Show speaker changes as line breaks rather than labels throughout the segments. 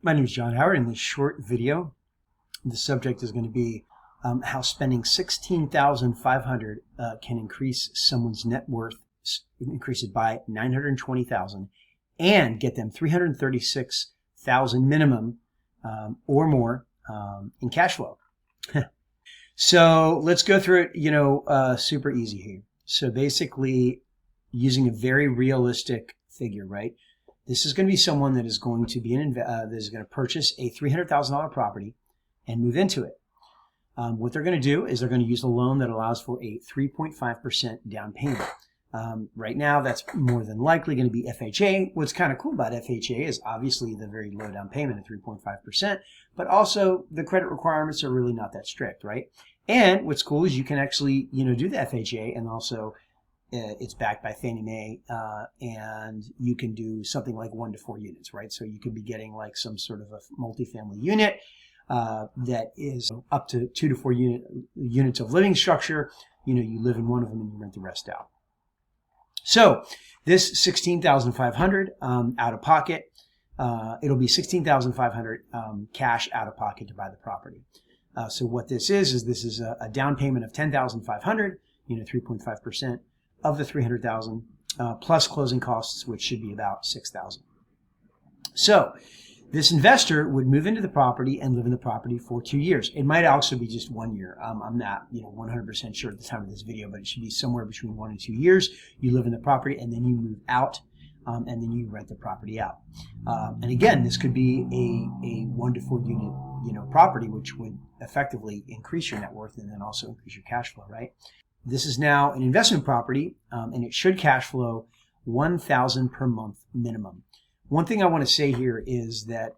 My name is John Howard. In this short video, the subject is going to be how spending $16,500 can increase someone's net worth, increase it by $920,000, and get them $336,000 minimum or more in cash flow. So let's go through it, super easy here. So basically, using a very realistic figure, right? This is going to be someone that is going to be that is going to purchase a $300,000 property and move into it. What they're going to do is they're going to use a loan that allows for a 3.5% down payment. Right now, that's more than likely going to be FHA. What's kind of cool about FHA is obviously the very low down payment of 3.5%, but also the credit requirements are really not that strict, right? And what's cool is you can actually, do the FHA, and also it's backed by Fannie Mae, and you can do something like 1 to 4 units, right? So you could be getting like some sort of a multifamily unit that is up to 2 to 4 units of living structure. You live in one of them and you rent the rest out. So this $16,500 out of pocket, it'll be $16,500 cash out of pocket to buy the property. So what this is a down payment of $10,500, 3.5%. Of the $300,000 plus closing costs, which should be about $6,000. So this investor would move into the property and live in the property for 2 years. It might also be just 1 year. I'm not 100% sure at the time of this video, but it should be somewhere between 1 and 2 years. You live in the property and then you move out, and then you rent the property out. And again, this could be a 1 to 4 unit property, which would effectively increase your net worth and then also increase your cash flow, right? This is now an investment property, and it should cash flow $1,000 per month minimum. One thing I want to say here is that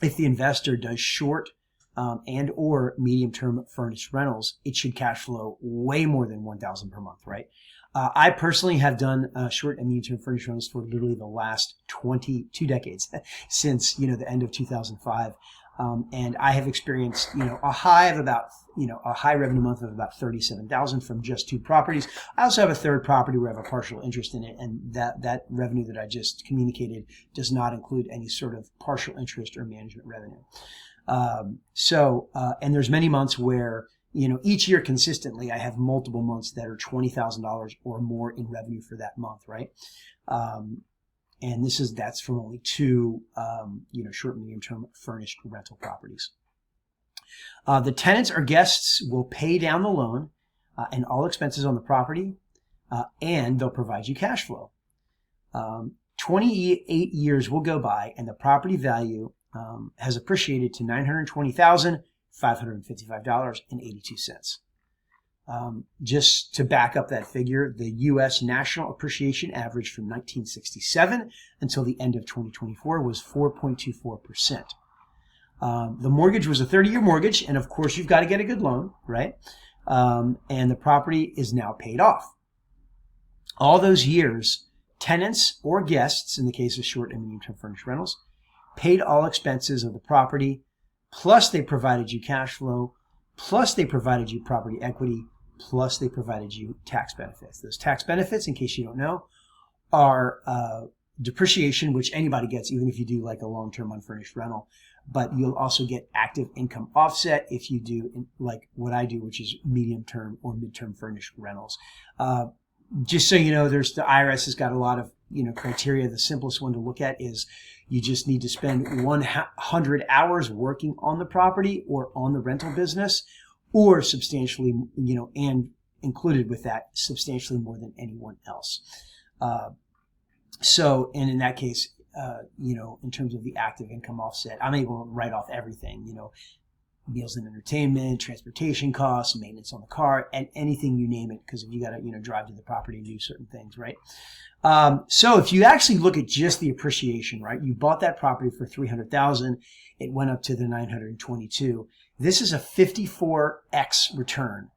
if the investor does short and or medium-term furnished rentals, it should cash flow way more than $1,000 per month, right? I personally have done short and medium-term furnished rentals for literally the last 22 decades, since the end of 2005. And I have experienced, a high of about, a high revenue month of about $37,000 from just 2 properties. I also have a third property where I have a partial interest in it, and that revenue that I just communicated does not include any sort of partial interest or management revenue. And there's many months where, each year consistently, I have multiple months that are $20,000 or more in revenue for that month, right? And that's from only 2, short and medium-term furnished rental properties. The tenants or guests will pay down the loan and all expenses on the property, and they'll provide you cash flow. 28 years will go by, and the property value has appreciated to $920,555.82. Just to back up that figure, the U.S. national appreciation average from 1967 until the end of 2024 was 4.24%. The mortgage was a 30-year mortgage, and of course you've got to get a good loan, right? And the property is now paid off. All those years, tenants or guests, in the case of short and medium-term furnished rentals, paid all expenses of the property, plus they provided you cash flow, plus they provided you property equity, plus they provided you tax benefits. Those tax benefits, in case you don't know, are depreciation, which anybody gets, even if you do like a long-term unfurnished rental. But you'll also get active income offset if you do like what I do, which is medium-term or mid-term furnished rentals. Just so you know, the IRS has got a lot of criteria. The simplest one to look at is you just need to spend 100 hours working on the property or on the rental business, or substantially, and included with that, substantially more than anyone else. And in that case, in terms of the active income offset, I'm able to write off everything, meals and entertainment, transportation costs, maintenance on the car, and anything you name it, because if you got to, drive to the property and do certain things, right? So if you actually look at just the appreciation, right? You bought that property for $300,000, it went up to the $922,000. This is a 54x return,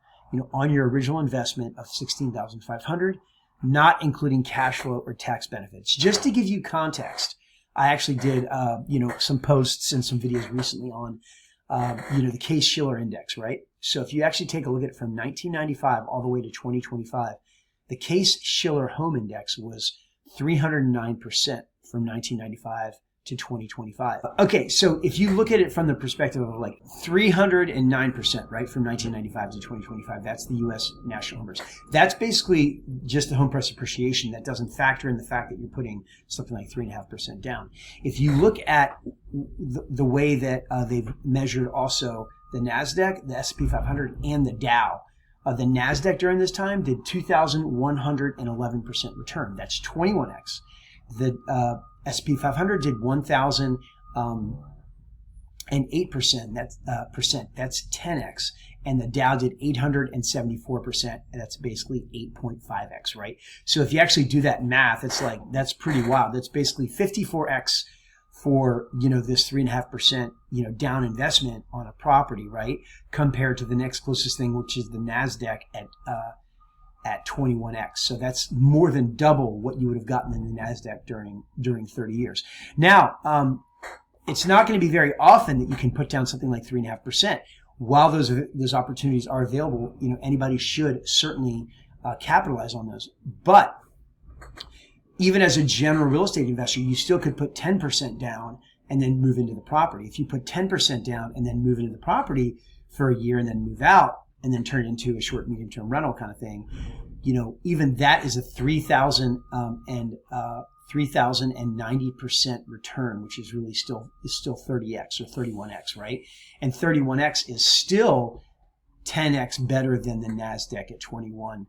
on your original investment of $16,500, not including cash flow or tax benefits. Just to give you context, I actually did, some posts and some videos recently on, the Case-Shiller Index, right? So if you actually take a look at it from 1995 all the way to 2025, the Case-Shiller Home Index was 309% from 1995 to 2025. Okay, so if you look at it from the perspective of like 309%, right, from 1995 to 2025, that's the U.S. national home price. That's basically just the home price appreciation. That doesn't factor in the fact that you're putting something like 3.5% down. If you look at the way that they've measured also the Nasdaq, the S&P 500, and the Dow, the Nasdaq during this time did 2,111% return. That's 21x. The S&P 500 did 1,008%. That's 10x, and the Dow did 874%. That's basically 8.5x, right? So if you actually do that math, it's like that's pretty wild. That's basically 54x for this 3.5% down investment on a property, right? Compared to the next closest thing, which is the Nasdaq at 21x. So that's more than double what you would have gotten in the Nasdaq during 30 years. Now, it's not going to be very often that you can put down something like 3.5%. While those opportunities are available, anybody should certainly capitalize on those. But even as a general real estate investor, you still could put 10% down and then move into the property. If you put 10% down and then move into the property for a year and then move out, and then turn it into a short, medium-term rental kind of thing, even that is a 3,090% return, which is really still 30x or 31x, right? And 31x is still 10x better than the Nasdaq at 21x.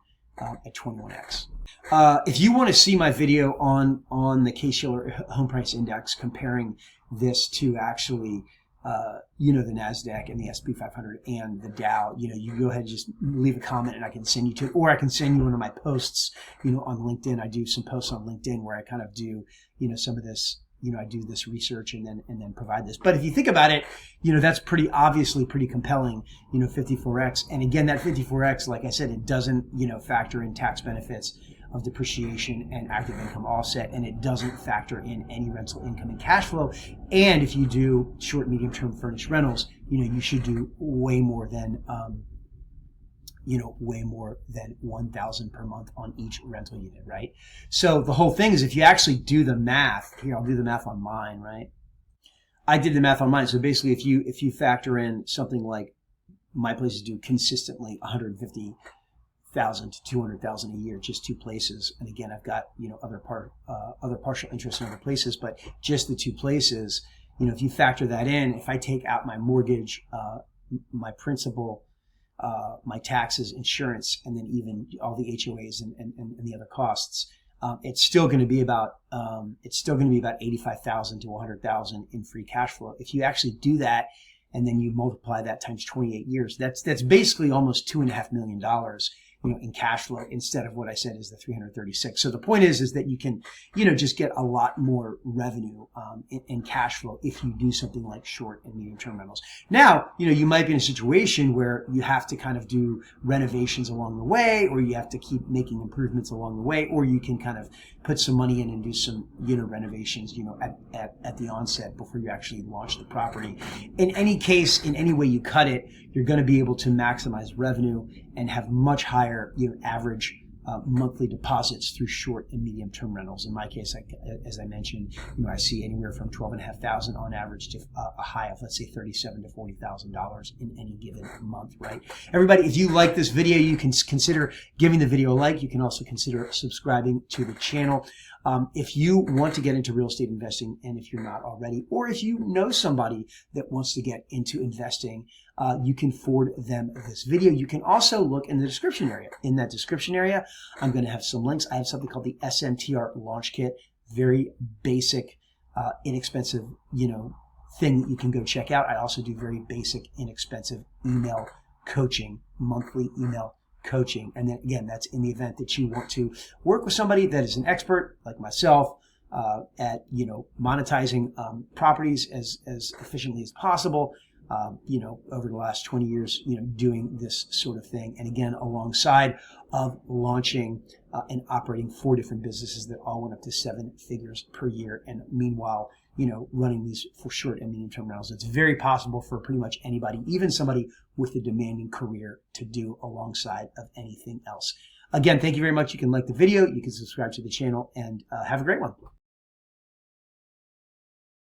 If you want to see my video on the Case-Shiller Home Price Index, comparing this to actually the Nasdaq and the S&P 500 and the Dow, you go ahead and just leave a comment and I can send you to it, or I can send you one of my posts, on LinkedIn. I do some posts on LinkedIn where I kind of do, some of this, I do this research and then provide this. But if you think about it, that's obviously pretty compelling, 54x. And again, that 54x, like I said, it doesn't, factor in tax benefits of depreciation and active income offset, and it doesn't factor in any rental income and cash flow. And if you do short, medium-term furnished rentals, you should do way more than, way more than $1,000 per month on each rental unit, right? So the whole thing is, if you actually do the math, here, I'll do the math on mine, right? I did the math on mine. So basically, if you factor in something like my places do consistently 150,000 to 200,000 a year, just two places. And again, I've got other partial interests in other places, but just the two places. If you factor that in, if I take out my mortgage, my principal, my taxes, insurance, and then even all the HOAs and the other costs, it's still going to be about 85,000 to 100,000 in free cash flow. If you actually do that, and then you multiply that times 28 years, that's basically almost $2.5 million. In cash flow, instead of what I said is the 336. So the point is that you can, just get a lot more revenue in cash flow if you do something like short and medium term rentals. Now, you might be in a situation where you have to kind of do renovations along the way, or you have to keep making improvements along the way, or you can kind of put some money in and do some, renovations, at the onset before you actually launch the property. In any case, in any way you cut it, you're going to be able to maximize revenue and have much higher average monthly deposits through short and medium term rentals. In my case, as I mentioned, I see anywhere from $12,500 on average to a high of, let's say, $37,000 to $40,000 in any given month, right? Everybody, if you like this video, you can consider giving the video a like. You can also consider subscribing to the channel. If you want to get into real estate investing, and if you're not already, or if you know somebody that wants to get into investing, you can forward them this video. You can also look in the description area. In that description area, I'm going to have some links. I have something called the SMTR Launch Kit, very basic, inexpensive, thing that you can go check out. I also do very basic, inexpensive email coaching, monthly email coaching. And then again, that's in the event that you want to work with somebody that is an expert like myself at monetizing properties as efficiently as possible. Over the last 20 years, doing this sort of thing. And again, alongside of launching and operating 4 different businesses that all went up to 7 figures per year. And meanwhile, running these for short and medium term rentals. It's very possible for pretty much anybody, even somebody with a demanding career, to do alongside of anything else. Again, thank you very much. You can like the video, you can subscribe to the channel, and have a great one.